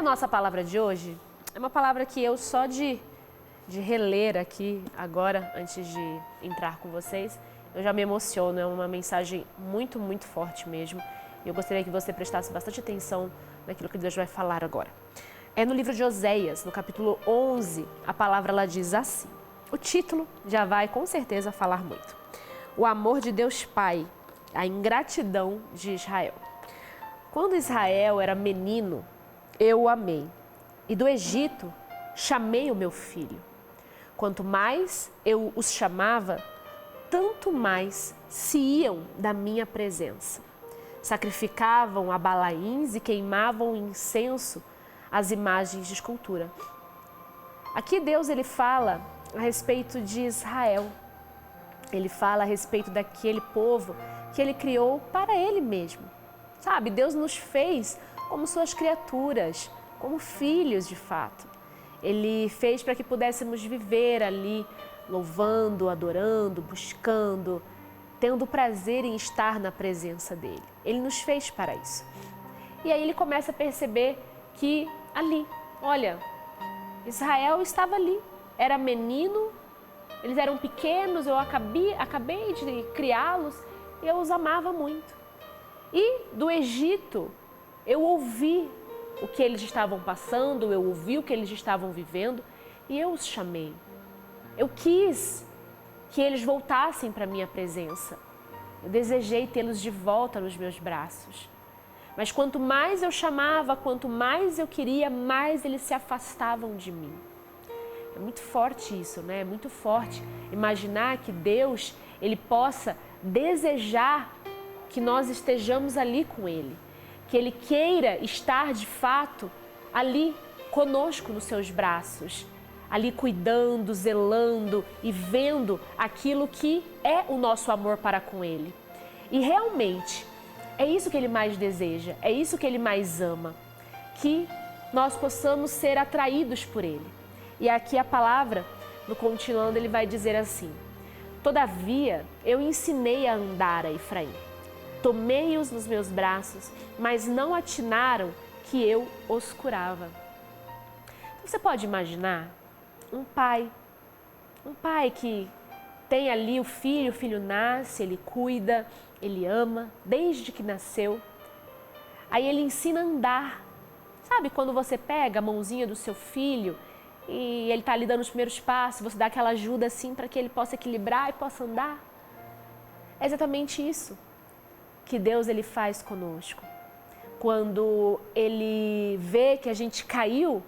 nossa palavra de hoje é uma palavra que eu só de reler aqui agora, antes de entrar com vocês, eu já me emociono. É uma mensagem muito, muito forte mesmo. E eu gostaria que você prestasse bastante atenção naquilo que Deus vai falar agora. É no livro de Oséias, no capítulo 11, a palavra ela diz assim. O título já vai com certeza falar muito. O amor de Deus Pai, a ingratidão de Israel. Quando Israel era menino, eu o amei, e do Egito chamei o meu filho. Quanto mais eu os chamava, tanto mais se iam da minha presença. Sacrificavam a Balaíns e queimavam incenso às imagens de escultura. Aqui Deus ele fala a respeito de Israel. Ele fala a respeito daquele povo que ele criou para ele mesmo. Sabe, Deus nos fez como suas criaturas, como filhos de fato. Ele fez para que pudéssemos viver ali, louvando, adorando, buscando, tendo prazer em estar na presença dele. Ele nos fez para isso. E aí ele começa a perceber que ali, olha, Israel estava ali, era menino, eles eram pequenos, eu acabei de criá-los e eu os amava muito. E do Egito, eu ouvi o que eles estavam passando, eu ouvi o que eles estavam vivendo e eu os chamei. Eu quis que eles voltassem para a minha presença. Eu desejei tê-los de volta nos meus braços. Mas quanto mais eu chamava, quanto mais eu queria, mais eles se afastavam de mim. É muito forte isso, né? É muito forte imaginar que Deus, ele possa desejar que nós estejamos ali com Ele, que Ele queira estar de fato ali conosco nos seus braços, ali cuidando, zelando e vendo aquilo que é o nosso amor para com Ele. E realmente é isso que Ele mais deseja, é isso que Ele mais ama, que nós possamos ser atraídos por Ele. E aqui a palavra, no continuando, ele vai dizer assim: todavia eu ensinei a andar a Efraim. Tomei-os nos meus braços, mas não atinaram que eu os curava. Você pode imaginar um pai que tem ali o filho nasce, ele cuida, ele ama, desde que nasceu. Aí ele ensina a andar. Sabe quando você pega a mãozinha do seu filho e ele está ali dando os primeiros passos, você dá aquela ajuda assim para que ele possa equilibrar e possa andar? É exatamente isso que Deus ele faz conosco. Quando Ele vê que a gente caiu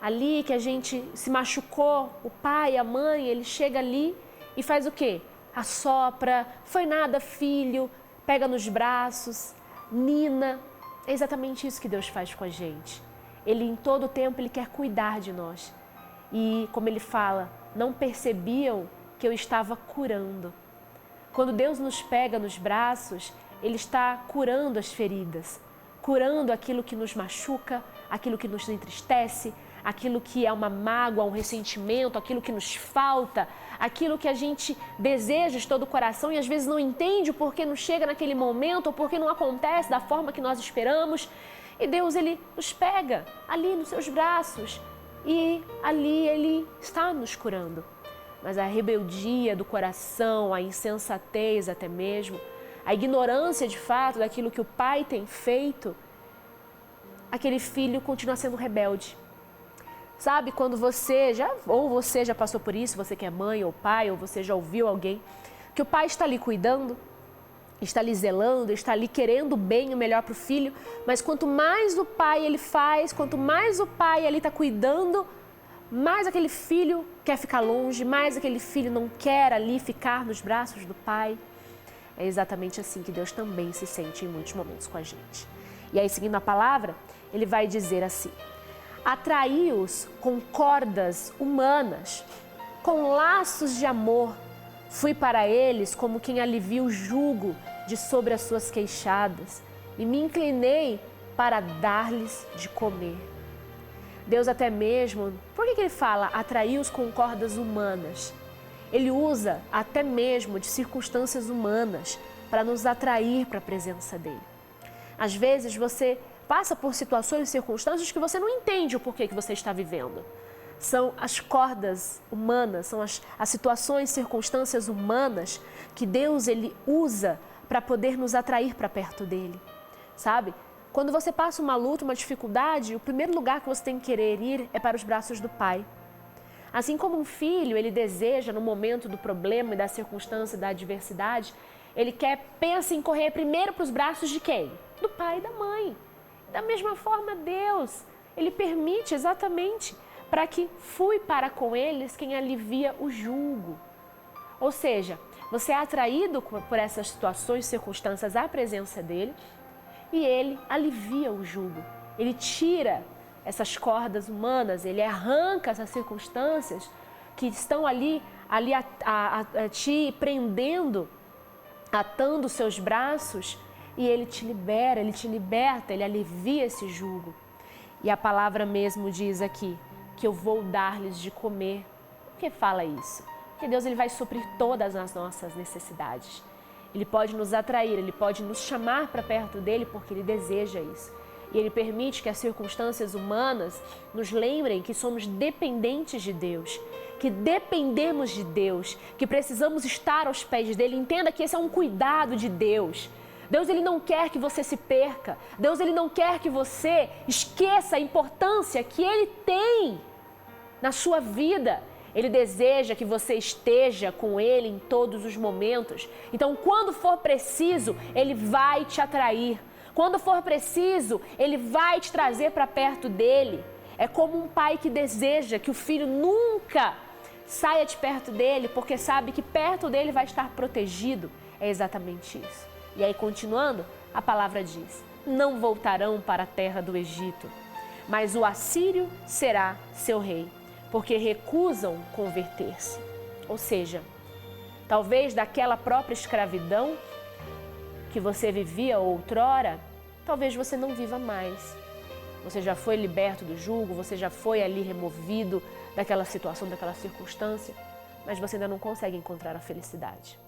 ali, que a gente se machucou, o pai, a mãe, ele chega ali e faz o quê? Assopra, foi nada filho, pega nos braços, nina. É exatamente isso que Deus faz com a gente. Ele em todo tempo ele quer cuidar de nós. E como ele fala, não percebiam que eu estava curando. Quando Deus nos pega nos braços, Ele está curando as feridas, curando aquilo que nos machuca, aquilo que nos entristece, aquilo que é uma mágoa, um ressentimento, aquilo que nos falta, aquilo que a gente deseja de todo o coração e às vezes não entende o porquê não chega naquele momento ou porquê não acontece da forma que nós esperamos. E Deus, Ele nos pega ali nos seus braços e ali Ele está nos curando. Mas a rebeldia do coração, a insensatez até mesmo, a ignorância de fato daquilo que o pai tem feito, aquele filho continua sendo rebelde. Sabe, quando você já passou por isso, você que é mãe ou pai, ou você já ouviu alguém, que o pai está ali cuidando, está ali zelando, está ali querendo o bem e o melhor para o filho, mas quanto mais o pai ele faz, quanto mais o pai ele está cuidando, mais aquele filho quer ficar longe, mais aquele filho não quer ali ficar nos braços do pai. É exatamente assim que Deus também se sente em muitos momentos com a gente. E aí, seguindo a palavra, ele vai dizer assim: atraí-os com cordas humanas, com laços de amor. Fui para eles como quem alivia o jugo de sobre as suas queixadas e me inclinei para dar-lhes de comer. Deus até mesmo, por que ele fala atraí-os com cordas humanas? Ele usa até mesmo de circunstâncias humanas para nos atrair para a presença dele. Às vezes você passa por situações e circunstâncias que você não entende o porquê que você está vivendo. São as cordas humanas, são as situações, circunstâncias humanas que Deus ele usa para poder nos atrair para perto dele, sabe? Quando você passa uma luta, uma dificuldade, o primeiro lugar que você tem que querer ir é para os braços do Pai. Assim como um filho, ele deseja no momento do problema e da circunstância, da adversidade, ele pensa em correr primeiro para os braços de quem? Do pai e da mãe. Da mesma forma, Deus, ele permite exatamente para que fui para com eles quem alivia o jugo. Ou seja, você é atraído por essas situações, circunstâncias à presença dele e ele alivia o jugo. Ele tira essas cordas humanas, ele arranca essas circunstâncias que estão ali a te prendendo, atando os seus braços, e ele te libera, ele te liberta, ele alivia esse jugo. E a palavra mesmo diz aqui que eu vou dar-lhes de comer. Por que fala isso? Porque Deus ele vai suprir todas as nossas necessidades. Ele pode nos atrair, ele pode nos chamar para perto dele porque ele deseja isso. E ele permite que as circunstâncias humanas nos lembrem que somos dependentes de Deus, que dependemos de Deus, que precisamos estar aos pés dele. Entenda que esse é um cuidado de Deus. Deus ele não quer que você se perca. Deus ele não quer que você esqueça a importância que ele tem na sua vida. Ele deseja que você esteja com ele em todos os momentos. Então, quando for preciso, ele vai te atrair. Quando for preciso, ele vai te trazer para perto dele. É como um pai que deseja que o filho nunca saia de perto dele, porque sabe que perto dele vai estar protegido. É exatamente isso. E aí, continuando, a palavra diz: não voltarão para a terra do Egito, mas o assírio será seu rei, porque recusam converter-se. Ou seja, talvez daquela própria escravidão que você vivia outrora, talvez você não viva mais. Você já foi liberto do jugo, você já foi ali removido daquela situação, daquela circunstância, mas você ainda não consegue encontrar a felicidade.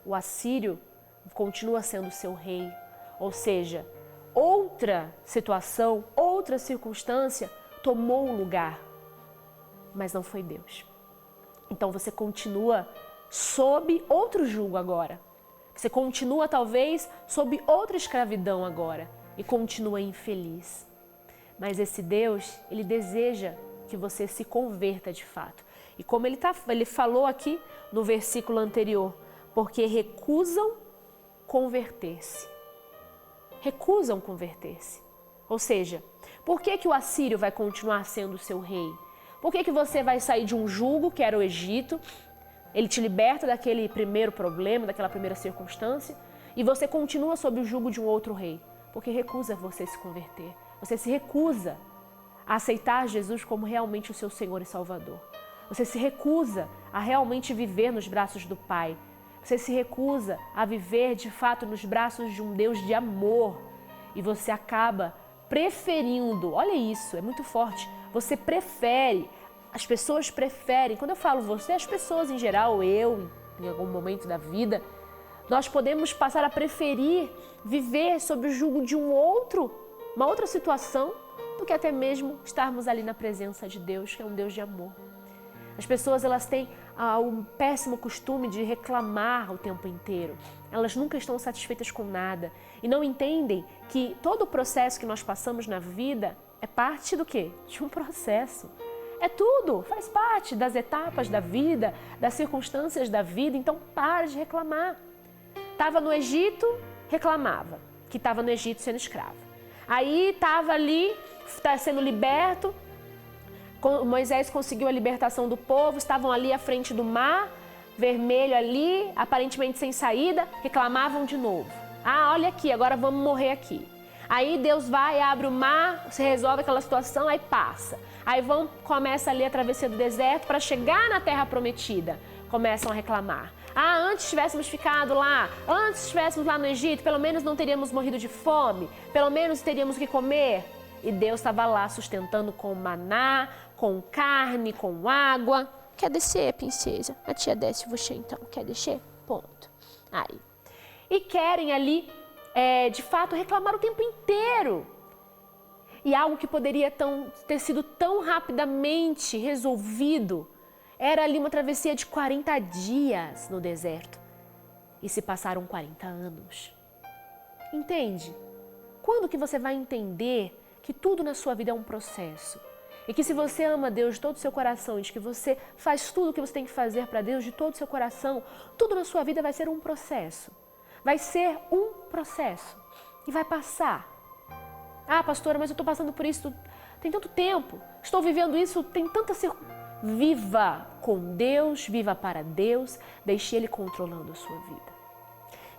O assírio continua sendo seu rei, ou seja, outra situação, outra circunstância tomou o lugar, mas não foi Deus. Então você continua sob outro jugo agora. Você continua talvez sob outra escravidão agora e continua infeliz. Mas esse Deus, ele deseja que você se converta de fato. E como ele falou aqui no versículo anterior, porque recusam converter-se. Recusam converter-se. Ou seja, por que o assírio vai continuar sendo o seu rei? Por que você vai sair de um jugo, que era o Egito, ele te liberta daquele primeiro problema, daquela primeira circunstância, e você continua sob o jugo de um outro rei? Porque recusa você se converter. Você se recusa a aceitar Jesus como realmente o seu Senhor e Salvador. Você se recusa a realmente viver nos braços do Pai. Você se recusa a viver de fato nos braços de um Deus de amor. E você acaba preferindo, olha isso, é muito forte, você prefere, as pessoas preferem, quando eu falo você, as pessoas em geral, eu, em algum momento da vida, nós podemos passar a preferir viver sob o jugo de uma outra situação, do que até mesmo estarmos ali na presença de Deus, que é um Deus de amor. As pessoas, elas têm um péssimo costume de reclamar o tempo inteiro. Elas nunca estão satisfeitas com nada e não entendem que todo o processo que nós passamos na vida é parte do quê? De um processo. É tudo, faz parte das etapas da vida, das circunstâncias da vida, então para de reclamar. Estava no Egito, reclamava que estava no Egito sendo escravo. Aí estava ali, está sendo liberto, Moisés conseguiu a libertação do povo, estavam ali à frente do mar, vermelho ali, aparentemente sem saída, reclamavam de novo. Ah, olha aqui, agora vamos morrer aqui. Aí Deus vai, abre o mar, se resolve aquela situação, aí passa. Aí começa ali a travessia do deserto para chegar na terra prometida. Começam a reclamar. Ah, antes tivéssemos ficado lá, antes estivéssemos lá no Egito, pelo menos não teríamos morrido de fome, pelo menos teríamos o que comer. E Deus estava lá sustentando com maná, com carne, com água. Quer descer, princesa? A tia desce você então. Quer descer? Ponto. Aí. E querem ali, de fato, reclamar o tempo inteiro. E algo que poderia ter sido tão rapidamente resolvido, era ali uma travessia de 40 dias no deserto. E se passaram 40 anos. Entende? Quando que você vai entender que tudo na sua vida é um processo? E que se você ama Deus de todo o seu coração, de que você faz tudo o que você tem que fazer para Deus de todo o seu coração, tudo na sua vida vai ser um processo. Vai ser um processo. E vai passar. Ah, pastora, mas eu estou passando por isso tem tanto tempo. Estou vivendo isso, tem tanta circunstância. Viva com Deus, viva para Deus, deixe Ele controlando a sua vida.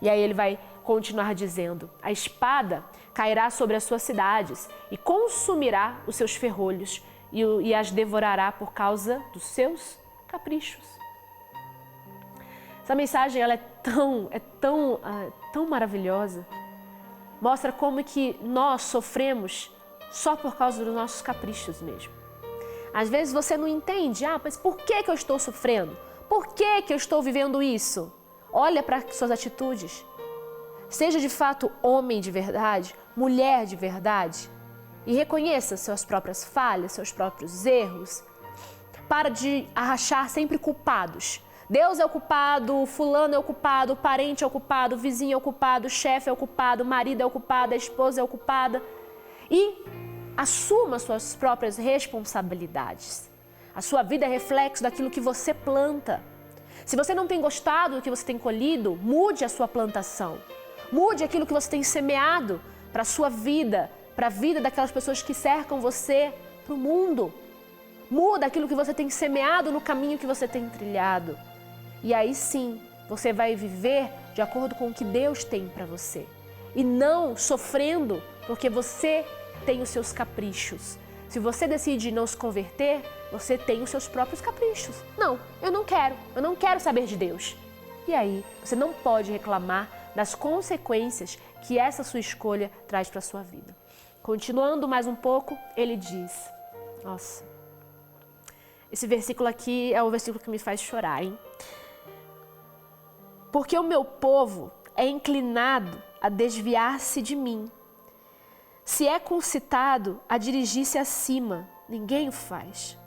E aí ele vai continuar dizendo, a espada cairá sobre as suas cidades e consumirá os seus ferrolhos e as devorará por causa dos seus caprichos. Essa mensagem ela é tão maravilhosa. Mostra como que nós sofremos só por causa dos nossos caprichos mesmo. Às vezes você não entende, mas por que eu estou sofrendo? Por que eu estou vivendo isso? Olha para suas atitudes. Seja de fato homem de verdade, mulher de verdade e reconheça suas próprias falhas, seus próprios erros. Para de achar sempre culpados. Deus é o culpado, fulano é o culpado, parente é o culpado, vizinho é o culpado, chefe é o culpado, marido é o culpado, a esposa é o culpada. E assuma suas próprias responsabilidades. A sua vida é reflexo daquilo que você planta. Se você não tem gostado do que você tem colhido, mude a sua plantação. Mude aquilo que você tem semeado para a sua vida, para a vida daquelas pessoas que cercam você, para o mundo. Muda aquilo que você tem semeado no caminho que você tem trilhado. E aí sim, você vai viver de acordo com o que Deus tem para você. E não sofrendo porque você tem os seus caprichos. Se você decide não se converter, você tem os seus próprios caprichos. Não, eu não quero saber de Deus. E aí, você não pode reclamar das consequências que essa sua escolha traz para a sua vida. Continuando mais um pouco, ele diz, nossa, esse versículo aqui é o versículo que me faz chorar, hein? Porque o meu povo é inclinado a desviar-se de mim. Se é concitado a dirigir-se acima, ninguém o faz.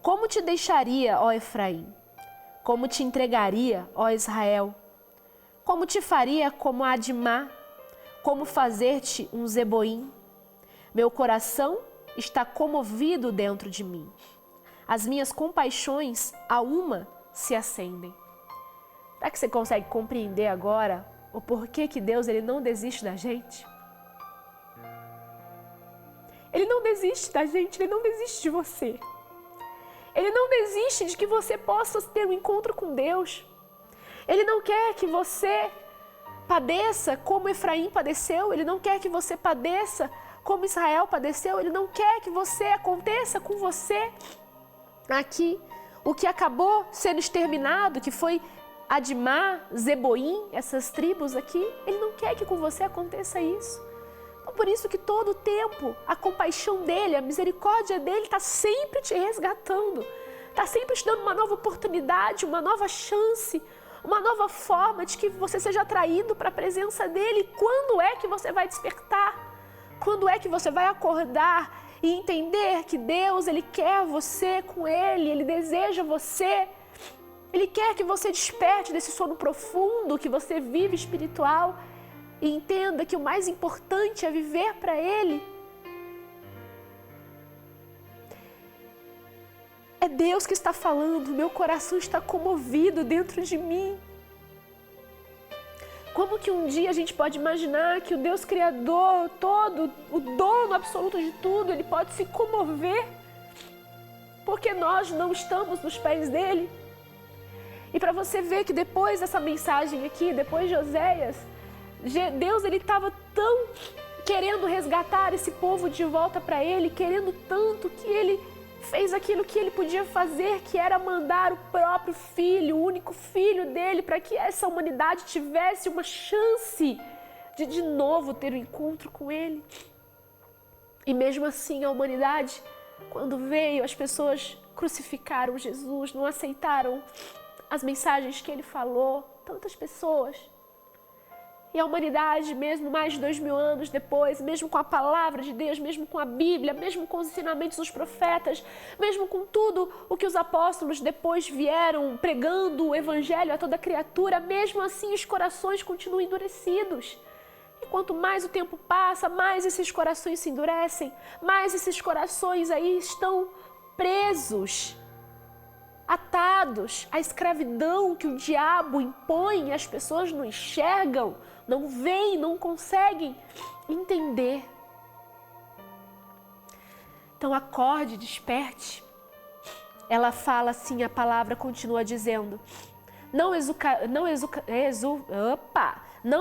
Como te deixaria, ó Efraim? Como te entregaria, ó Israel? Como te faria como Adimá? Como fazer-te um Zeboim? Meu coração está comovido dentro de mim. As minhas compaixões a uma se acendem. Será que você consegue compreender agora o porquê que Deus ele não desiste da gente? Ele não desiste da gente, Ele não desiste de você. Ele não desiste de que você possa ter um encontro com Deus. Ele não quer que você padeça como Efraim padeceu. Ele não quer que você padeça como Israel padeceu. Ele não quer que aconteça com você aqui. O que acabou sendo exterminado, que foi Adimá, Zeboim, essas tribos aqui, Ele não quer que com você aconteça isso. Por isso que todo o tempo a compaixão dele, a misericórdia dele está sempre te resgatando, está sempre te dando uma nova oportunidade, uma nova chance, uma nova forma de que você seja atraído para a presença dele. Quando é que você vai despertar? Quando é que você vai acordar e entender que Deus ele quer você com ele deseja você, Ele quer que você desperte desse sono profundo que você vive espiritual e entenda que o mais importante é viver para Ele. É Deus que está falando, meu coração está comovido dentro de mim. Como que um dia a gente pode imaginar que o Deus Criador, todo, o dono absoluto de tudo, Ele pode se comover? Porque nós não estamos nos pés dEle. E para você ver que depois dessa mensagem aqui, depois de Oséias, Deus ele estava tão querendo resgatar esse povo de volta para Ele, querendo tanto que Ele fez aquilo que Ele podia fazer, que era mandar o próprio Filho, o único Filho dEle, para que essa humanidade tivesse uma chance de novo ter um encontro com Ele. E mesmo assim a humanidade, quando veio, as pessoas crucificaram Jesus, não aceitaram as mensagens que Ele falou, tantas pessoas. E a humanidade, mesmo mais de 2000 anos depois, mesmo com a palavra de Deus, mesmo com a Bíblia, mesmo com os ensinamentos dos profetas, mesmo com tudo o que os apóstolos depois vieram pregando o evangelho a toda criatura, mesmo assim os corações continuam endurecidos. E quanto mais o tempo passa, mais esses corações se endurecem, mais esses corações aí estão presos, atados à escravidão que o diabo impõe e as pessoas não enxergam, não veem, não conseguem entender. Então acorde, desperte. Ela fala assim, a palavra continua dizendo: não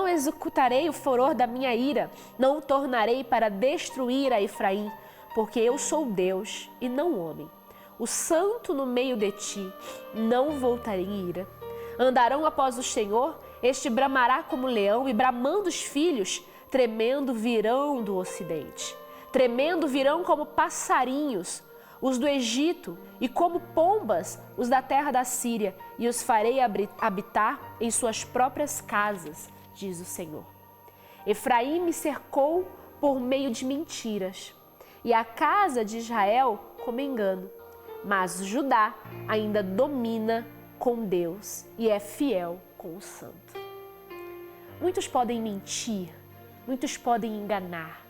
executarei o furor da minha ira, não o tornarei para destruir a Efraim, porque eu sou Deus e não homem. O santo no meio de ti, não voltarei em ira. Andarão após o Senhor, este bramará como leão, e bramando os filhos, tremendo virão do ocidente. Tremendo virão como passarinhos, os do Egito, e como pombas, os da terra da Síria, e os farei habitar em suas próprias casas, diz o Senhor. Efraim me cercou por meio de mentiras, e a casa de Israel como engano. Mas Judá ainda domina com Deus e é fiel com o Santo. Muitos podem mentir, muitos podem enganar.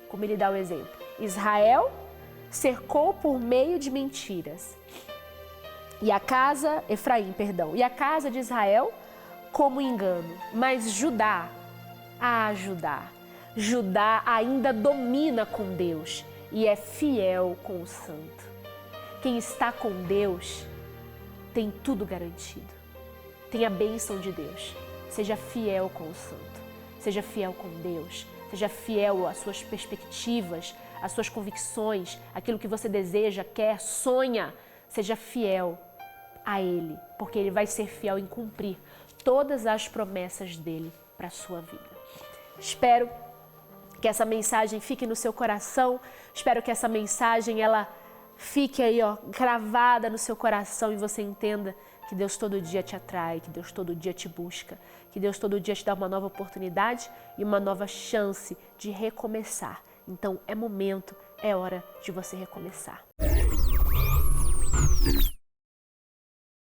Como ele dá o exemplo. Israel cercou por meio de mentiras. Efraim, e a casa de Israel como engano. Mas Judá ainda domina com Deus e é fiel com o Santo. Quem está com Deus tem tudo garantido. Tem a bênção de Deus. Seja fiel com o Santo. Seja fiel com Deus. Seja fiel às suas perspectivas, às suas convicções, aquilo que você deseja, quer, sonha. Seja fiel a Ele, porque Ele vai ser fiel em cumprir todas as promessas dEle para a sua vida. Espero que essa mensagem fique no seu coração. Espero que essa mensagem ela fique aí, gravada no seu coração e você entenda que Deus todo dia te atrai, que Deus todo dia te busca, que Deus todo dia te dá uma nova oportunidade e uma nova chance de recomeçar. Então é momento, é hora de você recomeçar.